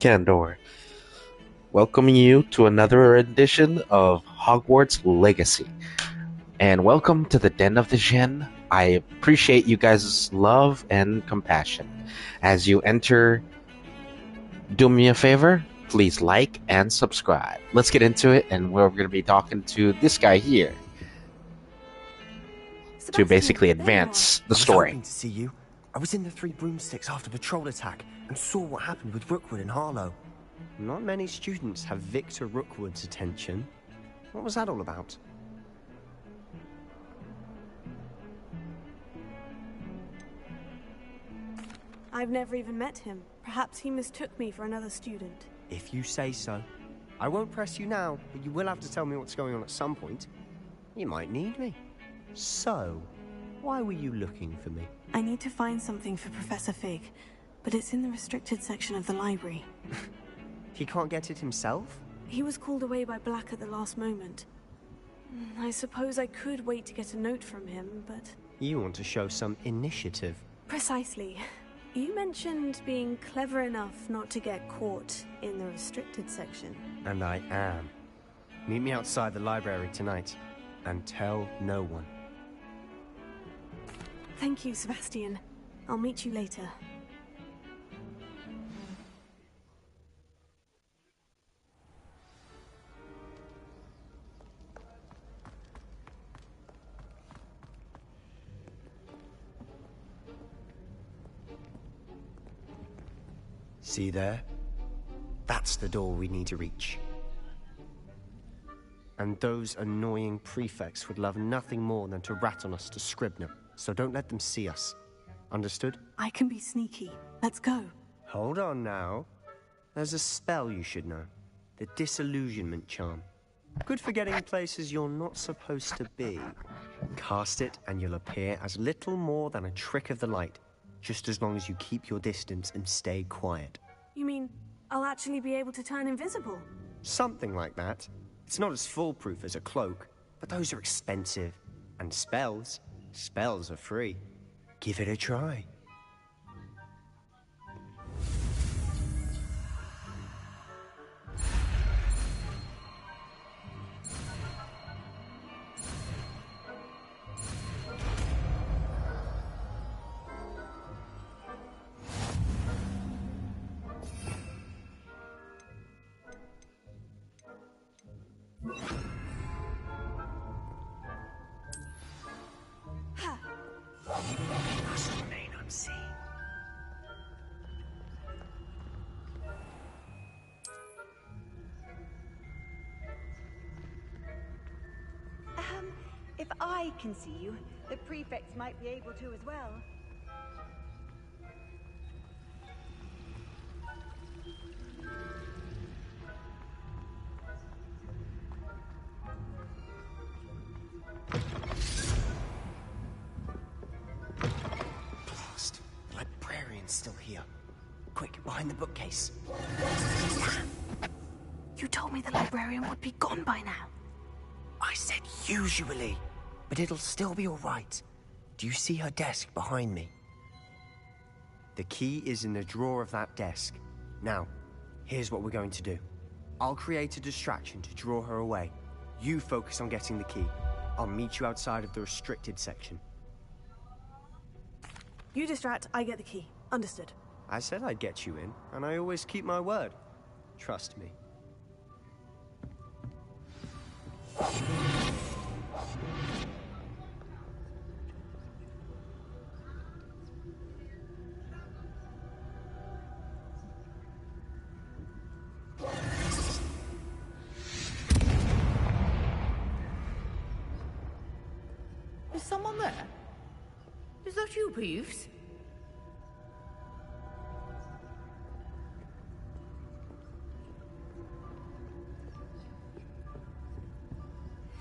Candor, welcoming you to another edition of Hogwarts Legacy. And welcome to the Den of the Djinn. I appreciate you guys' love and compassion. As you enter, do me a favor, please like and subscribe. Let's get into it, and we're going to be talking to this guy here to basically advance the I was story. hoping to see you. I was in the Three Broomsticks after the troll attack and saw what happened with Rookwood and Harlow. Not many students have Victor Rookwood's attention. What was that all about? I've never even met him. Perhaps he mistook me for another student. If you say so. I won't press you now, but you will have to tell me what's going on at some point. You might need me. So, why were you looking for me? I need to find something for Professor Fig, but it's in the restricted section of the library. He can't get it himself? He was called away by Black at the last moment. I suppose I could wait to get a note from him, but... You want to show some initiative. Precisely. You mentioned being clever enough not to get caught in the restricted section. And I am. Meet me outside the library tonight, and tell no one. Thank you, Sebastian. I'll meet you later. See there? That's the door we need to reach. And those annoying prefects would love nothing more than to rat on us to Scribner, so don't let them see us. Understood? I can be sneaky. Let's go. Hold on now. There's a spell you should know. The Disillusionment Charm. Good for getting places you're not supposed to be. Cast it and you'll appear as little more than a trick of the light, just as long as you keep your distance and stay quiet. You mean I'll actually be able to turn invisible? Something like that. It's not as foolproof as a cloak, but those are expensive. And spells are free. Give it a try. Must remain unseen. If I can see you, the prefects might be able to as well. Blast. The librarian's still here. Quick, behind the bookcase. You told me the librarian would be gone by now. I said usually, but it'll still be all right. Do you see her desk behind me? The key is in the drawer of that desk. Now, here's what we're going to do. I'll create a distraction to draw her away. You focus on getting the key. I'll meet you outside of the restricted section. You distract, I get the key. Understood. I said I'd get you in, and I always keep my word. Trust me. Is someone there? Is that you, Peeves?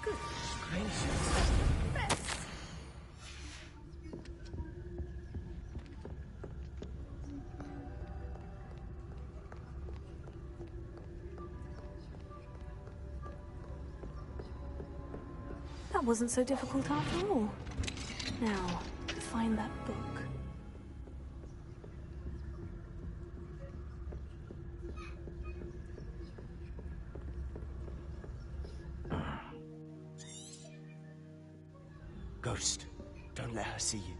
Good gracious. Bess. That wasn't so difficult after all. Now, find that book. Ghost, don't let her see you.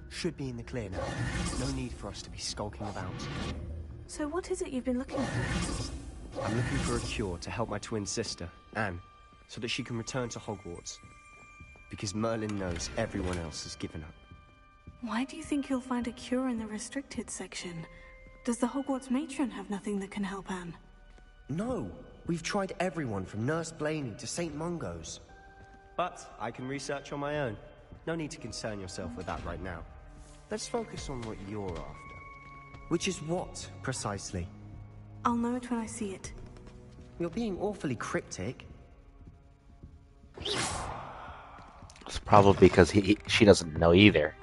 Should be in the clear now. No need for us to be skulking about. So what is it you've been looking for? I'm looking for a cure to help my twin sister, Anne, so that she can return to Hogwarts. Because Merlin knows everyone else has given up. Why do you think you'll find a cure in the restricted section? Does the Hogwarts matron have nothing that can help Anne? No! We've tried everyone from Nurse Blaney to St. Mungo's. But I can research on my own. No need to concern yourself with that right now. Let's focus on what you're after. Which is what, precisely? I'll know it when I see it. You're being awfully cryptic. It's probably because she doesn't know either.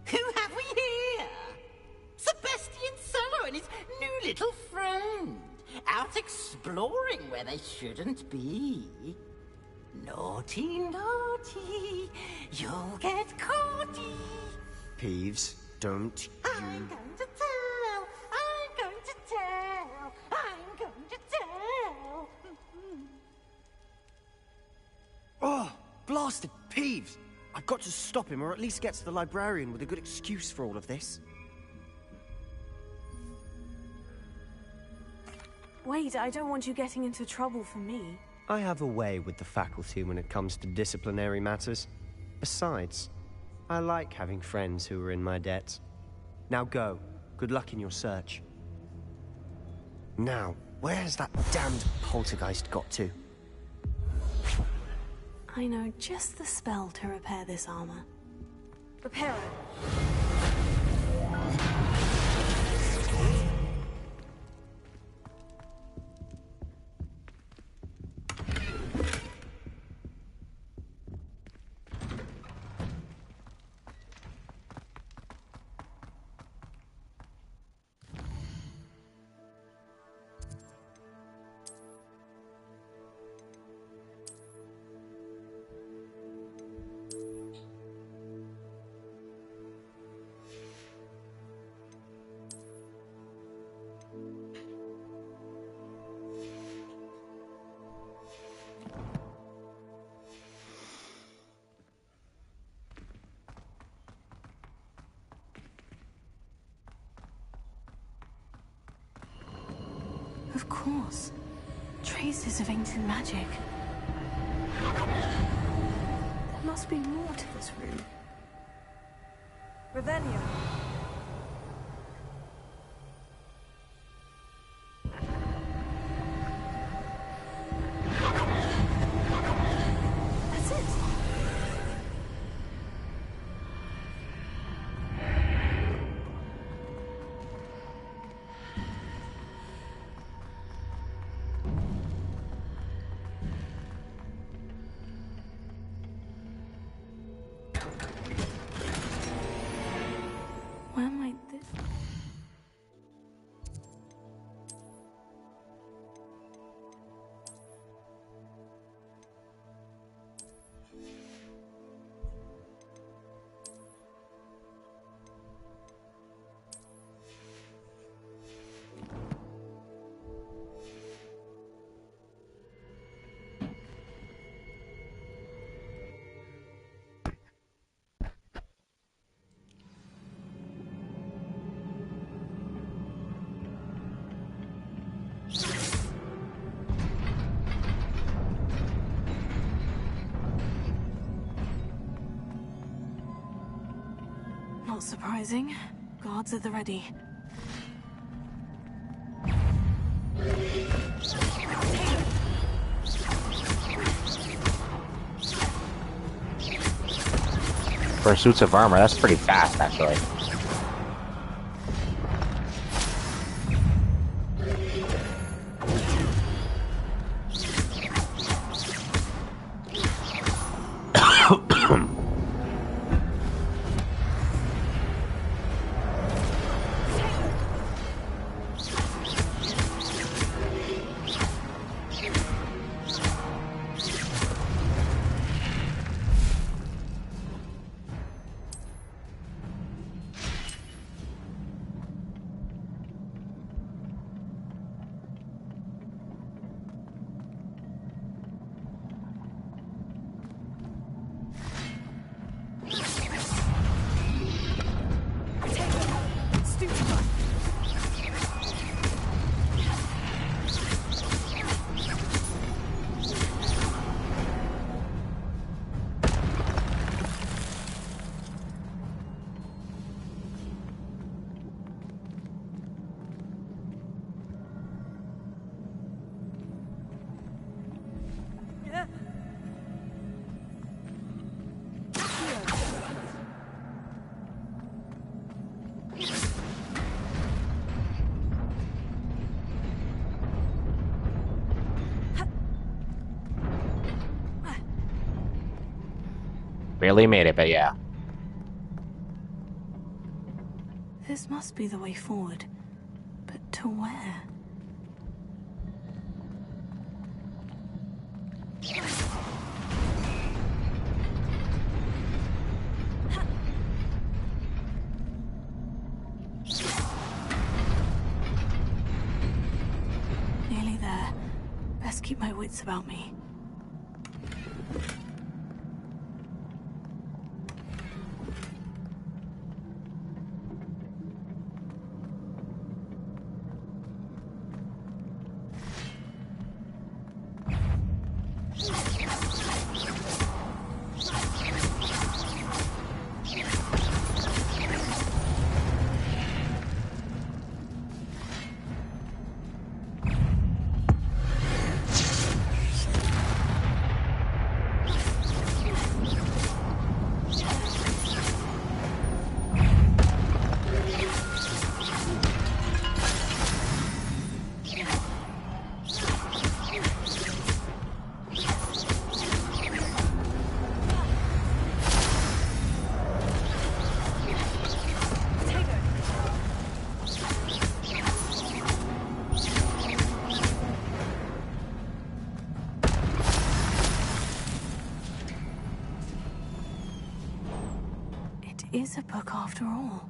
Who have we here? Sebastian Sallow and his new little friend. Out exploring where they shouldn't be. Naughty, naughty. You'll get caughty. Peeves, don't you... I'm going to tell. I'm going to tell. I'm going to tell. Oh, blasted Peeves! I've got to stop him, or at least get to the librarian with a good excuse for all of this. Wait, I don't want you getting into trouble for me. I have a way with the faculty when it comes to disciplinary matters. Besides, I like having friends who are in my debt. Now go. Good luck in your search. Now, where has that damned poltergeist got to? I know just the spell to repair this armor. Repair it. Of course. Traces of ancient magic. There must be more to this room. Revelio. That's it. Not surprising. Guards at the ready. For suits of armor, that's pretty fast, actually. Barely made it, but yeah. This must be the way forward. But to where? Nearly there. Best keep my wits about me. Is a book after all.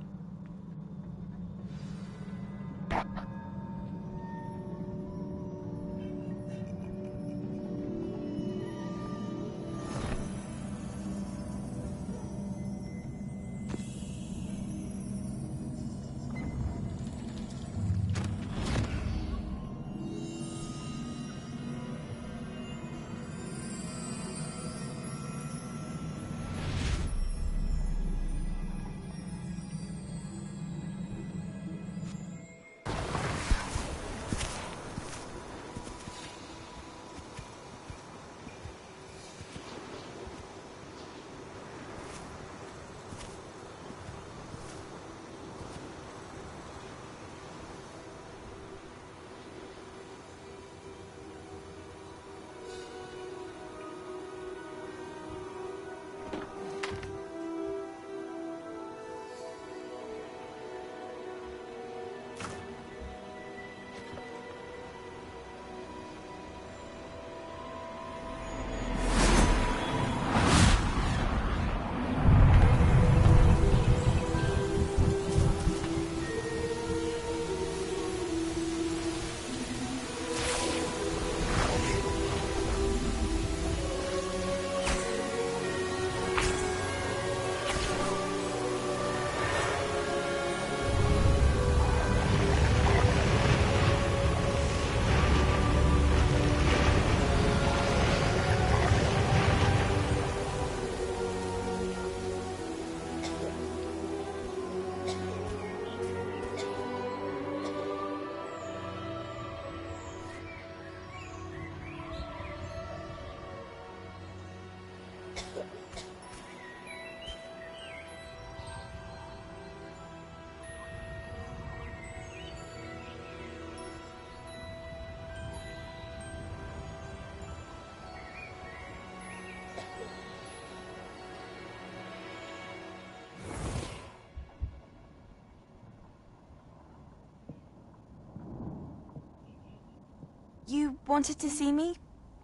You wanted to see me?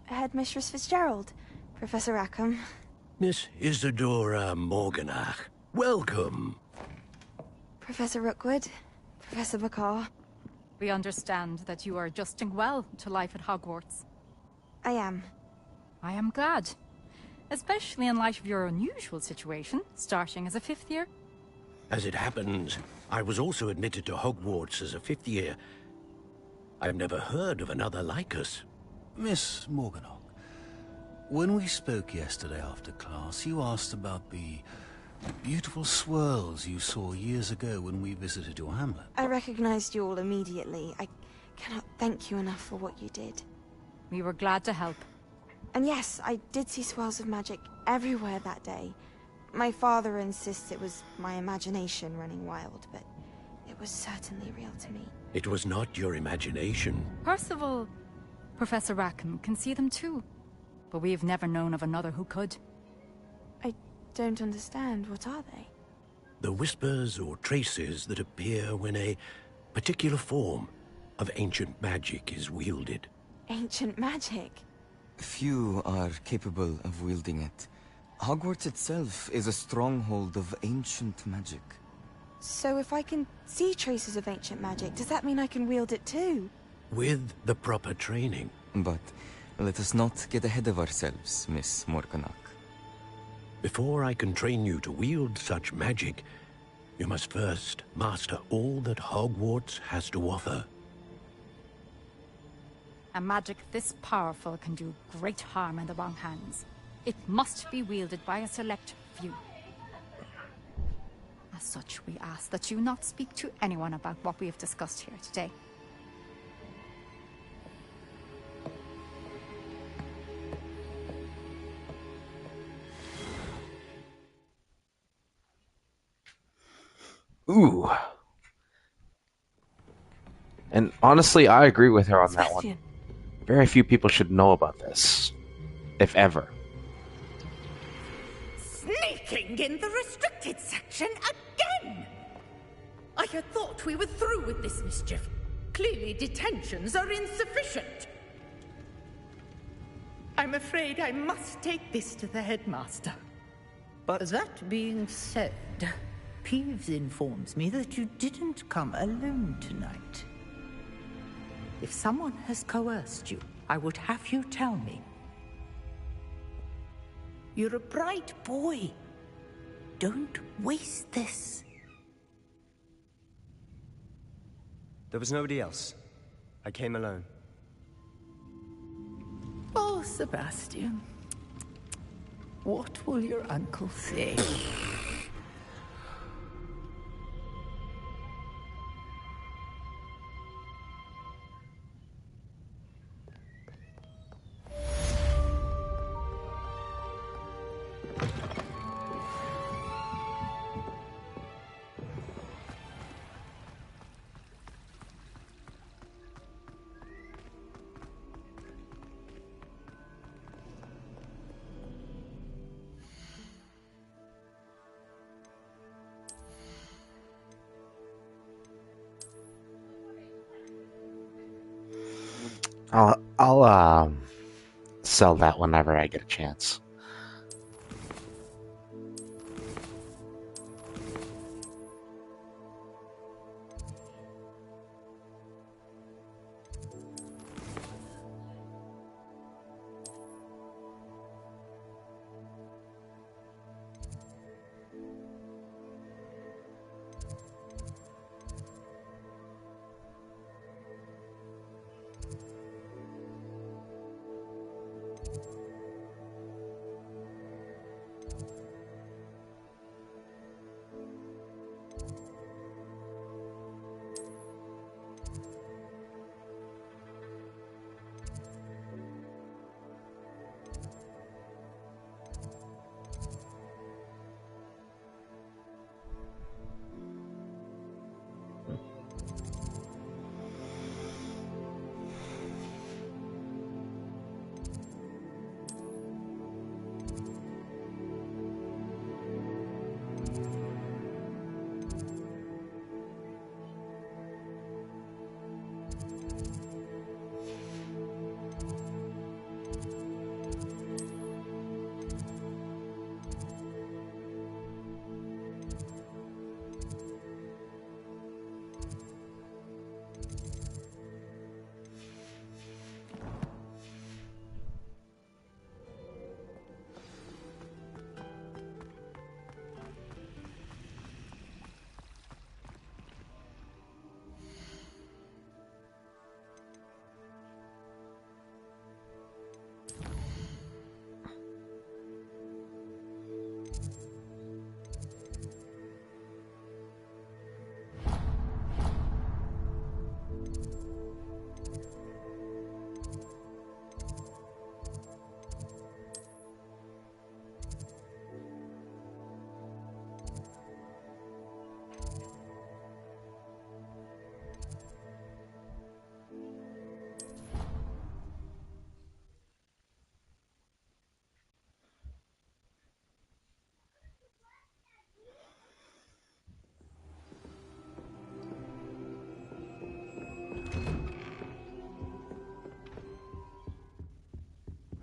Headmistress Fitzgerald? Professor Rackham? Miss Isadora Morganach, welcome. Professor Rookwood? Professor Bakar? We understand that you are adjusting well to life at Hogwarts. I am. I am glad. Especially in light of your unusual situation, starting as a 5th year. As it happens, I was also admitted to Hogwarts as a 5th year. I've never heard of another like us. Miss Morganach, when we spoke yesterday after class, you asked about the beautiful swirls you saw years ago when we visited your hamlet. I recognized you all immediately. I cannot thank you enough for what you did. We were glad to help. And yes, I did see swirls of magic everywhere that day. My father insists it was my imagination running wild, but it was certainly real to me. It was not your imagination. Percival, Professor Rackham can see them too. But we have never known of another who could. I don't understand. What are they? The whispers or traces that appear when a particular form of ancient magic is wielded. Ancient magic? Few are capable of wielding it. Hogwarts itself is a stronghold of ancient magic. So if I can see traces of ancient magic, does that mean I can wield it too? With the proper training. But let us not get ahead of ourselves, Miss Morganach. Before I can train you to wield such magic, you must first master all that Hogwarts has to offer. A magic this powerful can do great harm in the wrong hands. It must be wielded by a select few. As such, we ask that you not speak to anyone about what we have discussed here today. Ooh. And honestly, I agree with her on that one. Very few people should know about this. If ever. Sneaking in the restricted section again! I had thought we were through with this mischief. Clearly detentions are insufficient. I'm afraid I must take this to the headmaster. But that being said, Peeves informs me that you didn't come alone tonight. If someone has coerced you, I would have you tell me. You're a bright boy. Don't waste this. There was nobody else. I came alone. Oh, Sebastian. What will your uncle say? I'll sell that whenever I get a chance.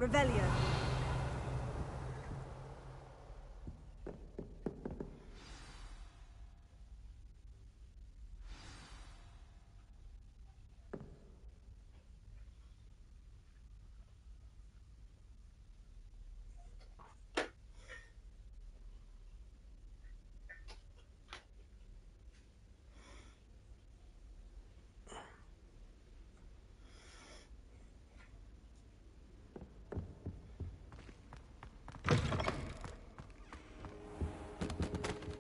Revelio.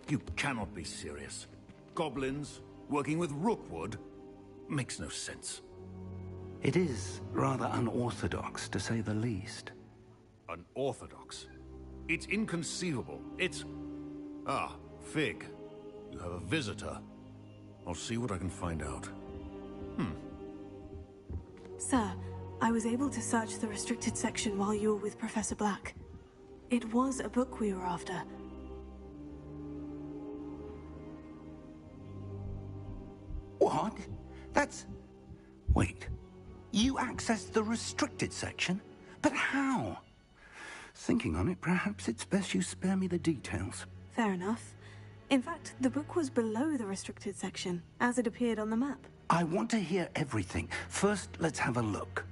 You cannot be serious. Goblins working with Rookwood makes no sense. It is rather unorthodox, to say the least. Unorthodox? It's inconceivable. It's... Ah, Fig. You have a visitor. I'll see what I can find out. Sir, I was able to search the restricted section while you were with Professor Black. It was a book we were after. What? That's... Wait. You accessed the restricted section? But how? Thinking on it, perhaps it's best you spare me the details. Fair enough. In fact, the book was below the restricted section, as it appeared on the map. I want to hear everything. First, let's have a look.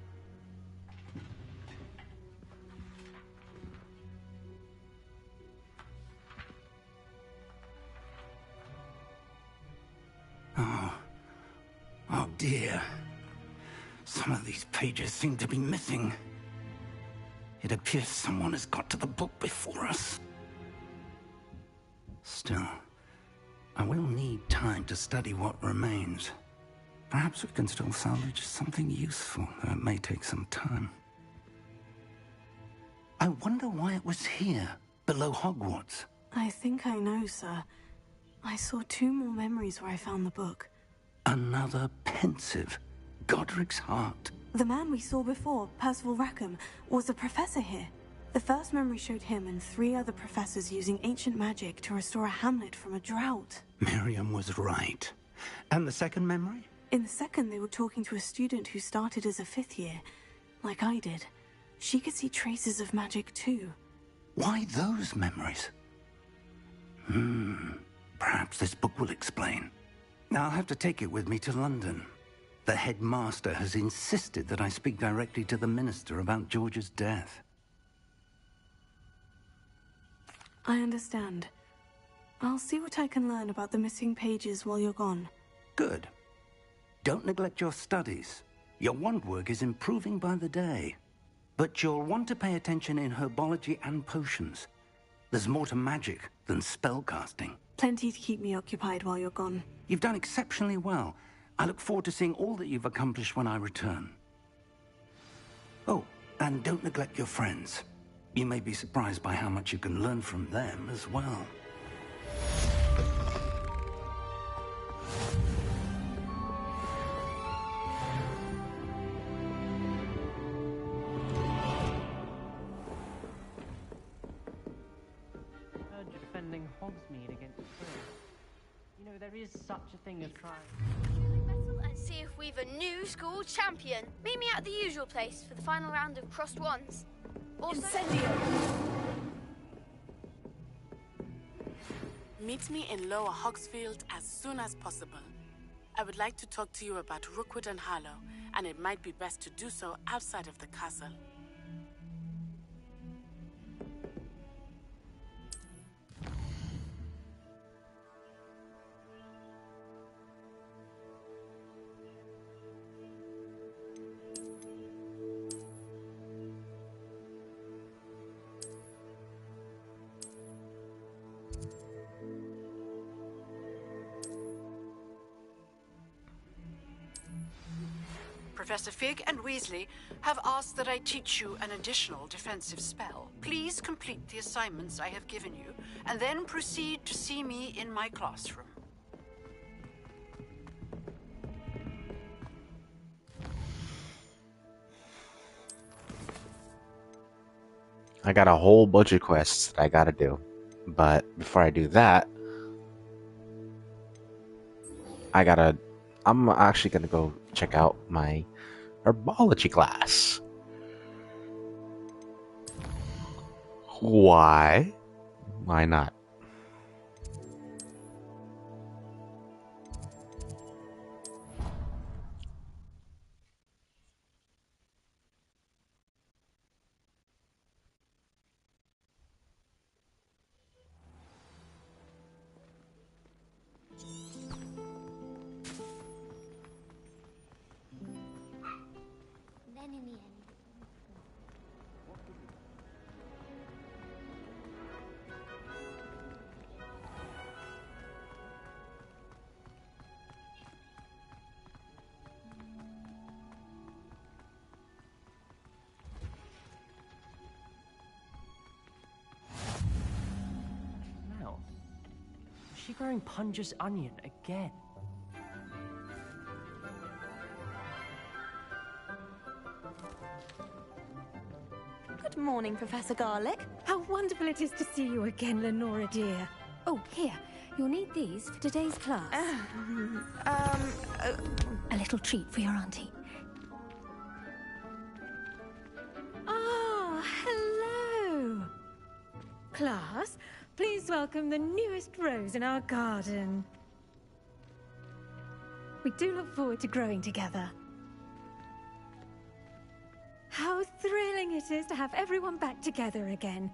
Oh dear. Some of these pages seem to be missing. It appears someone has got to the book before us. Still, I will need time to study what remains. Perhaps we can still salvage something useful, though it may take some time. I wonder why it was here, below Hogwarts. I think I know, sir. I saw 2 more memories where I found the book. Another pensive. Godric's heart. The man we saw before, Percival Rackham, was a professor here. The first memory showed him and 3 other professors using ancient magic to restore a hamlet from a drought. Miriam was right. And the second memory? In the second, they were talking to a student who started as a 5th year, like I did. She could see traces of magic too. Why those memories? Perhaps this book will explain. Now I'll have to take it with me to London. The headmaster has insisted that I speak directly to the minister about George's death. I understand. I'll see what I can learn about the missing pages while you're gone. Good. Don't neglect your studies. Your wand work is improving by the day. But you'll want to pay attention in herbology and potions. There's more to magic than spellcasting. Plenty to keep me occupied while you're gone. You've done exceptionally well. I look forward to seeing all that you've accomplished when I return. Oh, and don't neglect your friends. You may be surprised by how much you can learn from them as well. Defending Hogsmeade against Quill. You know, there is such a thing as trying. And see if we've a new school champion. Meet me at the usual place for the final round of crossed wands. Also, Incendio! Meet me in Lower Hogsfield as soon as possible. I would like to talk to you about Rookwood and Harlow, and it might be best to do so outside of the castle. Professor Fig and Weasley have asked that I teach you an additional defensive spell. Please complete the assignments I have given you, and then proceed to see me in my classroom. I got a whole bunch of quests that I gotta do. But before I do that, I'm actually gonna go check out my herbology class. Why? Why not? Now, is she growing Punja's onion again? Good morning, Professor Garlick. How wonderful it is to see you again, Lenora dear. Oh, here. You'll need these for today's class. A little treat for your auntie. Ah, hello. Class, please welcome the newest rose in our garden. We do look forward to growing together. How thrilling it is to have everyone back together again.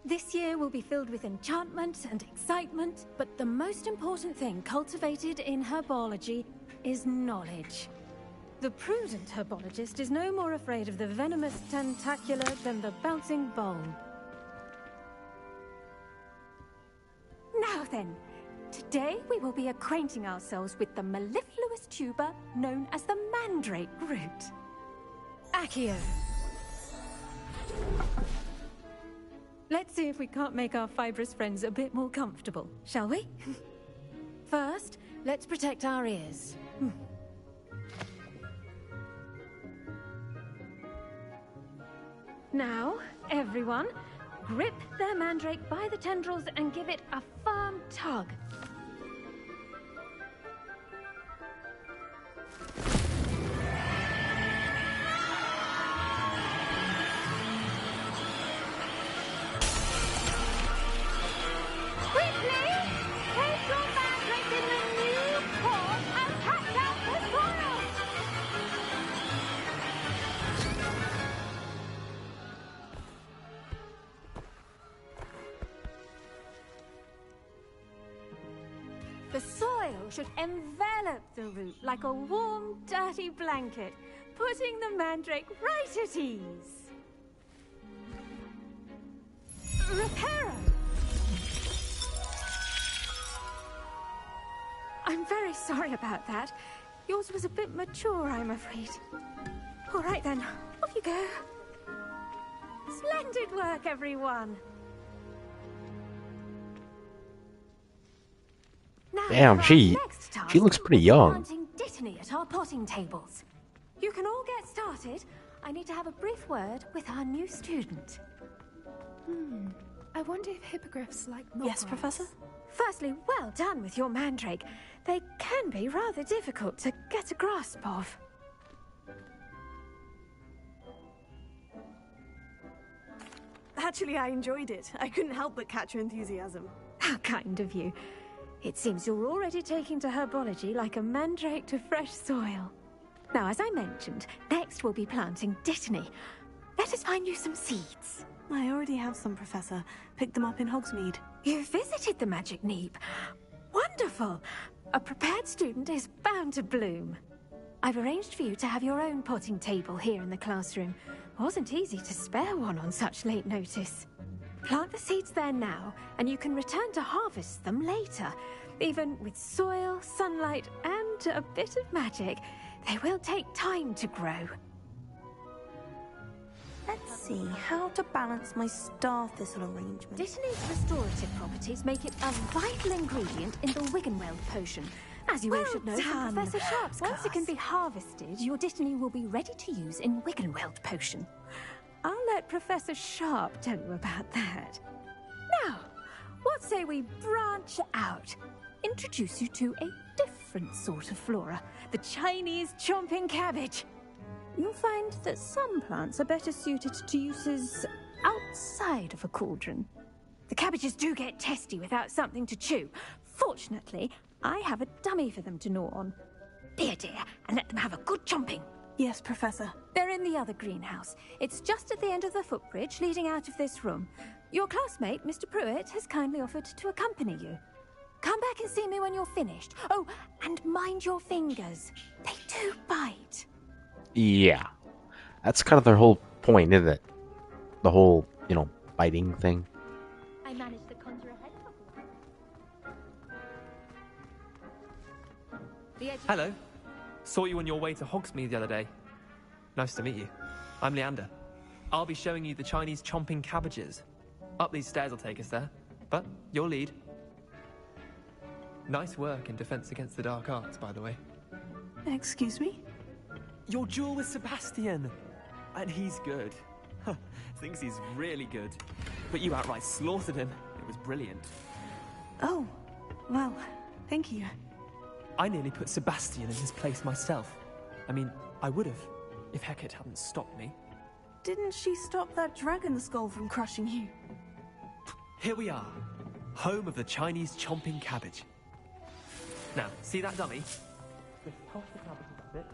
This year will be filled with enchantment and excitement, but the most important thing cultivated in herbology is knowledge. The prudent herbologist is no more afraid of the venomous tentacular than the bouncing bulb. Now then, today we will be acquainting ourselves with the mellifluous tuber known as the mandrake root. Accio. Let's see if we can't make our fibrous friends a bit more comfortable, shall we? First, let's protect our ears. Now, everyone, grip their mandrake by the tendrils and give it a firm tug. The soil should envelop the root like a warm, dirty blanket, putting the mandrake right at ease. Reparo! I'm very sorry about that. Yours was a bit mature, I'm afraid. All right then, off you go. Splendid work, everyone. Now, Damn, she looks pretty young. Planting dittany at our potting tables. You can all get started. I need to have a brief word with our new student. I wonder if hippogriffs like milk Yes, rice. Professor? Firstly, well done with your mandrake. They can be rather difficult to get a grasp of. Actually, I enjoyed it. I couldn't help but catch your enthusiasm. How kind of you. It seems you're already taking to herbology like a mandrake to fresh soil. Now, as I mentioned, next we'll be planting dittany. Let us find you some seeds. I already have some, Professor. Picked them up in Hogsmeade. You visited the Magic Neep. Wonderful! A prepared student is bound to bloom. I've arranged for you to have your own potting table here in the classroom. Wasn't easy to spare one on such late notice. Plant the seeds there now, and you can return to harvest them later. Even with soil, sunlight, and a bit of magic, they will take time to grow. Let's see how to balance my star thistle arrangement. Dittany's restorative properties make it a vital ingredient in the Wiggenweld potion. As you all should know from Professor Sharp's class. Once it can be harvested, your dittany will be ready to use in Wiggenweld potion. I'll let Professor Sharp tell you about that. Now, what say we branch out? Introduce you to a different sort of flora, the Chinese chomping cabbage. You'll find that some plants are better suited to uses outside of a cauldron. The cabbages do get testy without something to chew. Fortunately, I have a dummy for them to gnaw on. Be a dear and let them have a good chomping. Yes, Professor. They're in the other greenhouse. It's just at the end of the footbridge leading out of this room. Your classmate, Mr. Pruitt, has kindly offered to accompany you. Come back and see me when you're finished. Oh, and mind your fingers. They do bite. Yeah. That's kind of their whole point, isn't it? The whole, biting thing. I managed to conjure a head. Hello. Saw you on your way to Hogsmeade the other day. Nice to meet you. I'm Leander. I'll be showing you the Chinese chomping cabbages. Up these stairs will take us there, but your lead. Nice work in Defense Against the Dark Arts, by the way. Excuse me? Your duel with Sebastian! And he's good. Thinks he's really good. But you outright slaughtered him. It was brilliant. Oh, well, thank you. I nearly put Sebastian in his place myself. I mean, I would have, if Hecate hadn't stopped me. Didn't she stop that dragon skull from crushing you? Here we are, home of the Chinese chomping cabbage. Now, see that dummy? Just toss the cabbage a bit,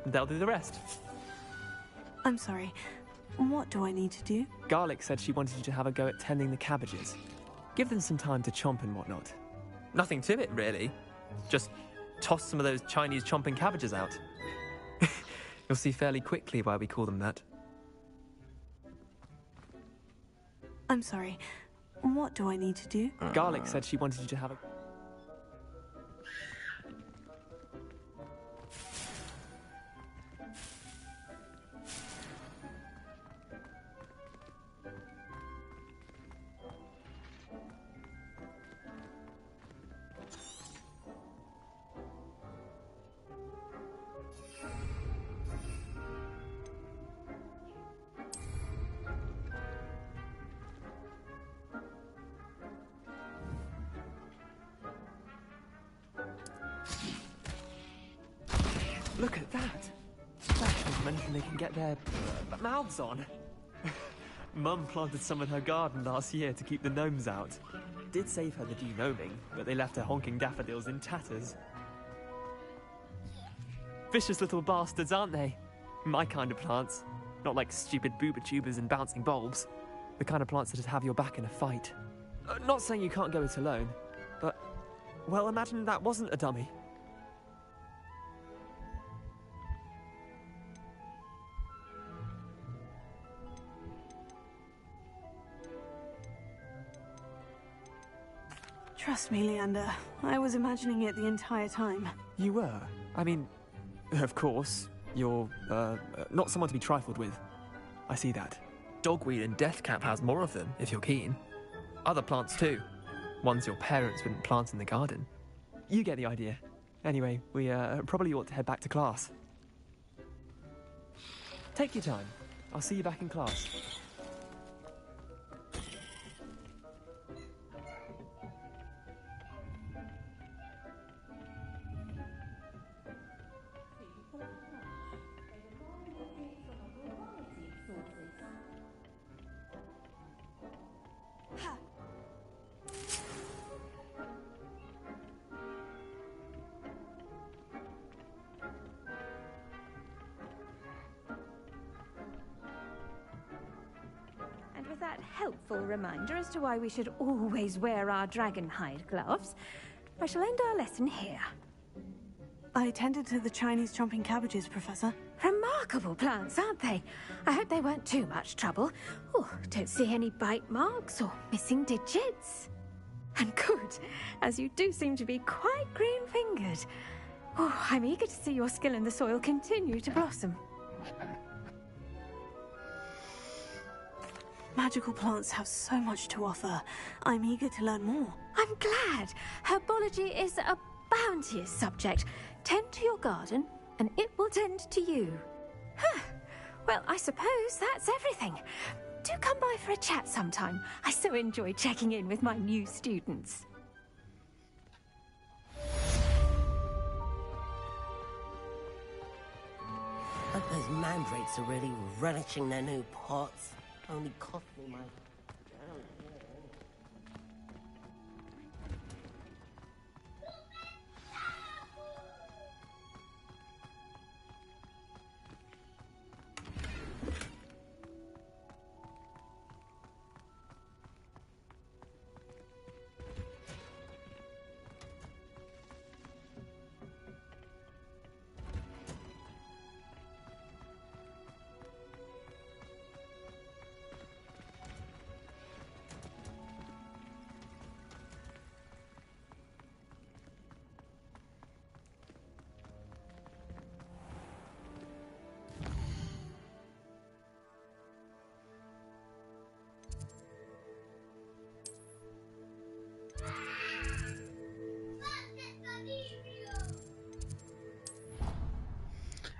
and they'll do the rest. I'm sorry. What do I need to do? Garlic said she wanted you to have a go at tending the cabbages. Give them some time to chomp and whatnot. Nothing to it, really. Just toss some of those Chinese chomping cabbages out. You'll see fairly quickly why we call them that. I'm sorry. What do I need to do? Garlic said she wanted you to have a... Look at that! Specials mention they can get their mouths on. Mum planted some in her garden last year to keep the gnomes out. Did save her the de-gnoming, but they left her honking daffodils in tatters. Vicious little bastards, aren't they? My kind of plants. Not like stupid booba tubers and bouncing bulbs. The kind of plants that just have your back in a fight. Not saying you can't go it alone, but... well, imagine that wasn't a dummy. Trust me, Leander. I was imagining it the entire time. You were? I mean, of course, you're, not someone to be trifled with. I see that. Dogweed and deathcap has more of them, if you're keen. Other plants too. Ones your parents wouldn't plant in the garden. You get the idea. Anyway, we, probably ought to head back to class. Take your time. I'll see you back in class. That helpful reminder as to why we should always wear our dragon hide gloves, I shall end our lesson here. I tended to the Chinese chomping cabbages, Professor. Remarkable plants, aren't they? I hope they weren't too much trouble. Oh, don't see any bite marks or missing digits. And good, as you do seem to be quite green-fingered. Oh, I'm eager to see your skill in the soil continue to blossom. Magical plants have so much to offer. I'm eager to learn more. I'm glad. Herbology is a bounteous subject. Tend to your garden, and it will tend to you. Well, I suppose that's everything. Do come by for a chat sometime. I so enjoy checking in with my new students. Hope those mandrakes are really relishing their new pots. only cost me my...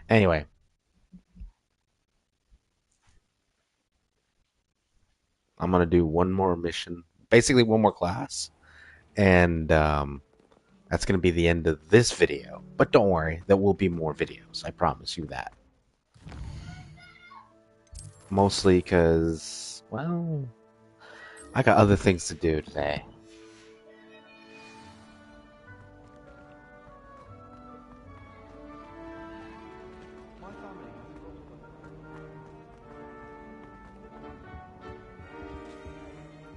Anyway, I'm gonna do one more mission, basically one more class, and that's gonna be the end of this video. But don't worry, there will be more videos. I promise you that. Mostly because, well, I got other things to do today.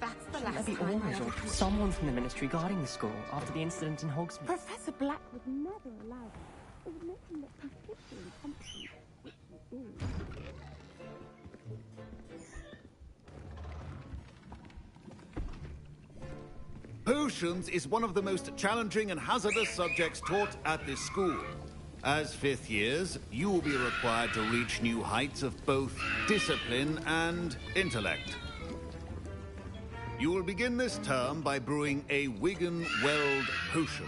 That's the last time I someone from the ministry guarding the school after the incident in Hogsmeade. Professor Black would never allow that. It would make him look completely incompetent, which he is. Potions is one of the most challenging and hazardous subjects taught at this school. As fifth years, you will be required to reach new heights of both discipline and intellect. You will begin this term by brewing a Wigan-Weld potion.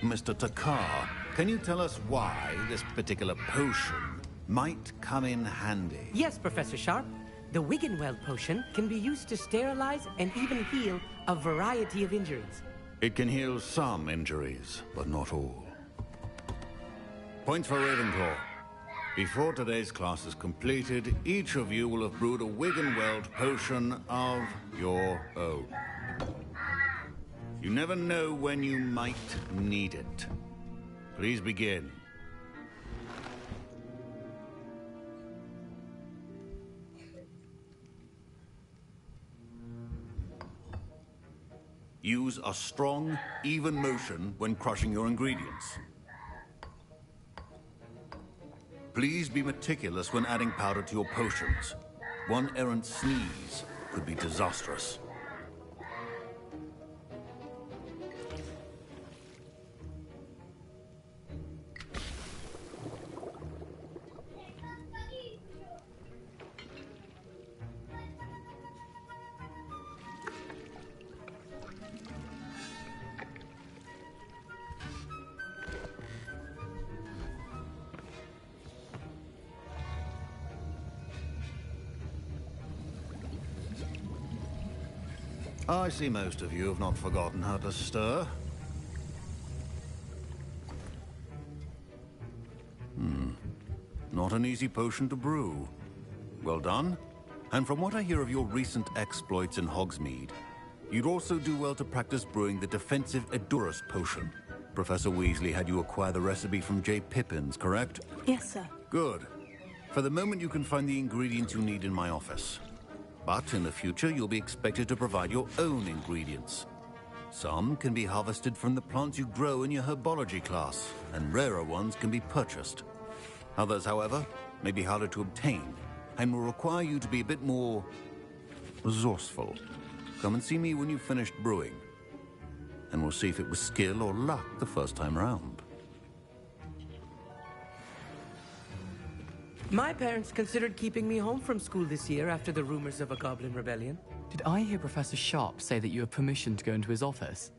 Mr. Takar, can you tell us why this particular potion might come in handy? Yes, Professor Sharp. The Wigan-Weld potion can be used to sterilize and even heal a variety of injuries. It can heal some injuries, but not all. Points for Ravenclaw. Before today's class is completed, each of you will have brewed a Wigan-Weld potion of your own. You never know when you might need it. Please begin. Use a strong, even motion when crushing your ingredients. Please be meticulous when adding powder to your potions. One errant sneeze could be disastrous. I see most of you have not forgotten how to stir. Not an easy potion to brew. Well done. And from what I hear of your recent exploits in Hogsmeade, you'd also do well to practice brewing the defensive Edurus potion. Professor Weasley had you acquire the recipe from J. Pippin's, correct? Yes, sir. Good. For the moment, you can find the ingredients you need in my office. But in the future, you'll be expected to provide your own ingredients. Some can be harvested from the plants you grow in your herbology class, and rarer ones can be purchased. Others, however, may be harder to obtain, and will require you to be a bit more resourceful. Come and see me when you've finished brewing, and we'll see if it was skill or luck the first time round. My parents considered keeping me home from school this year after the rumors of a goblin rebellion. Did I hear Professor Sharp say that you have permission to go into his office?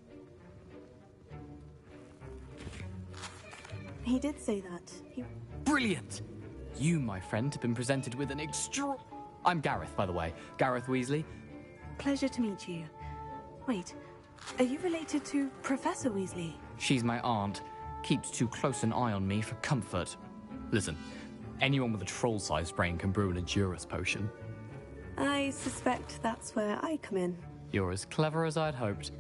He did say that. Brilliant! You, my friend, have been presented with an I'm Gareth, by the way. Gareth Weasley. Pleasure to meet you. Wait, are you related to Professor Weasley? She's my aunt. Keeps too close an eye on me for comfort. Listen, anyone with a troll-sized brain can brew an Edurus potion. I suspect that's where I come in. You're as clever as I'd hoped.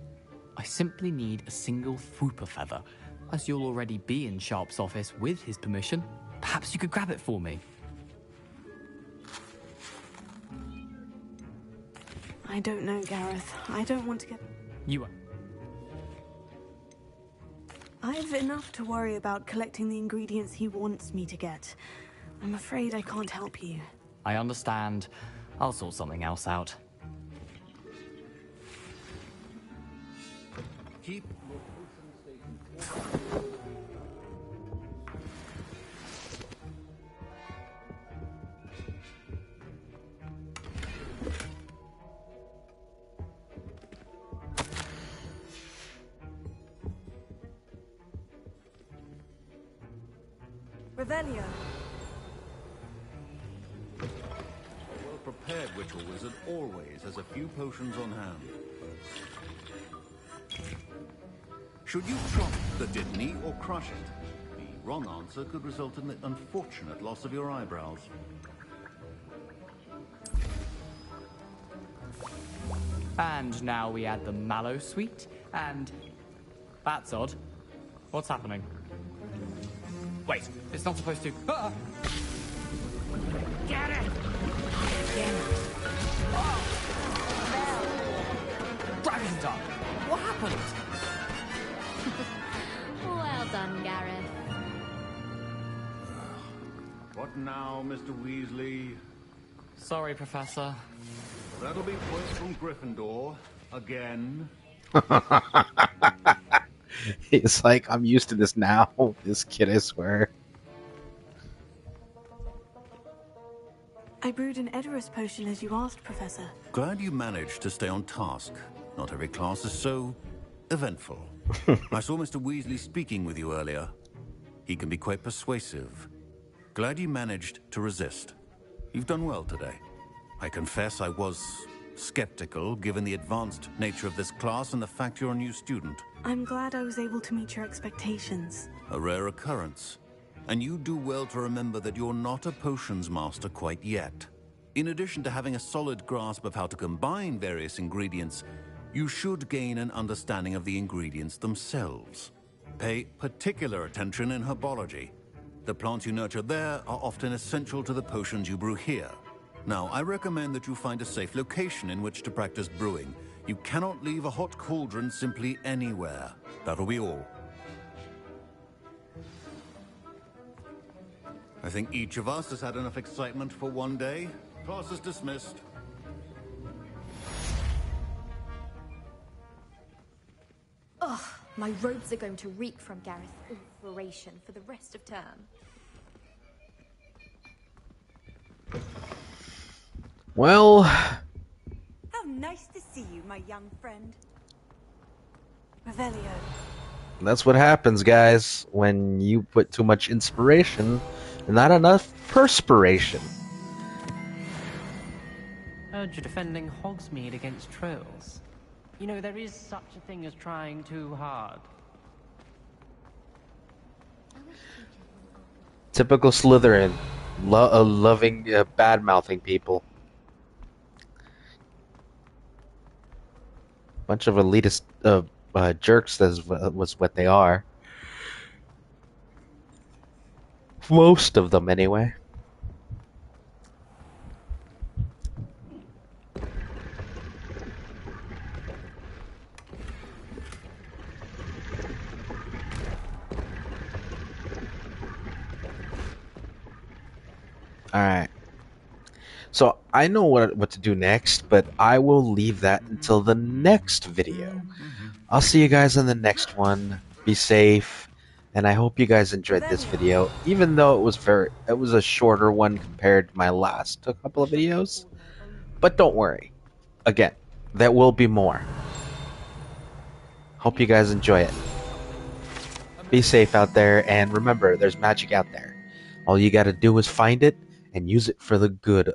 I simply need a single Fwooper feather. As you'll already be in Sharp's office with his permission, perhaps you could grab it for me. I don't know, Gareth. I don't want to get... You... I've enough to worry about collecting the ingredients he wants me to get. I'm afraid I can't help you. I understand. I'll sort something else out. Keep Revelio. A well-prepared ritual wizard always has a few potions on hand. Should you trump the Didney or crush it? The wrong answer could result in the unfortunate loss of your eyebrows. And now we add the mallow sweet, and... That's odd. What's happening? Wait, it's not supposed to... Ah! Get it! Dragon's up! What happened? Well done, Gareth. What now, Mr. Weasley? Sorry, Professor. That'll be points from Gryffindor. Again. He's like, I'm used to this now. This kid, I swear. I brewed an Edorus potion as you asked, Professor. Glad you managed to stay on task. Not every class is so eventful. I saw Mr. Weasley speaking with you earlier. He can be quite persuasive. Glad you managed to resist. You've done well today. I confess I was skeptical, given the advanced nature of this class and the fact you're a new student. I'm glad I was able to meet your expectations. A rare occurrence. And you do well to remember that you're not a potions master quite yet. In addition to having a solid grasp of how to combine various ingredients, you should gain an understanding of the ingredients themselves. Pay particular attention in herbology. The plants you nurture there are often essential to the potions you brew here. Now, I recommend that you find a safe location in which to practice brewing. You cannot leave a hot cauldron simply anywhere. That'll be all. I think each of us has had enough excitement for one day. Class is dismissed. Ugh, my robes are going to reek from Gareth's inspiration for the rest of term. Well... How nice to see you, my young friend. Revelio. That's what happens, guys, when you put too much inspiration and not enough perspiration. Heard you're defending Hogsmeade against trolls. You know, there is such a thing as trying too hard. Typical Slytherin. Loving bad-mouthing people. Bunch of elitist jerks, was what they are. Most of them, anyway. Alright. So, I know what to do next, but I will leave that until the next video. I'll see you guys in the next one. Be safe, and I hope you guys enjoyed this video, even though it was a shorter one compared to my last couple of videos. But don't worry. Again, there will be more. Hope you guys enjoy it. Be safe out there, and remember, there's magic out there. All you gotta do is find it and use it for the good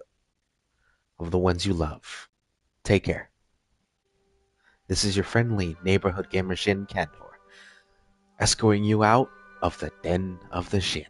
of the ones you love. Take care. This is your friendly neighborhood gamer Shin Cantor, escorting you out of the Den of the Djinn.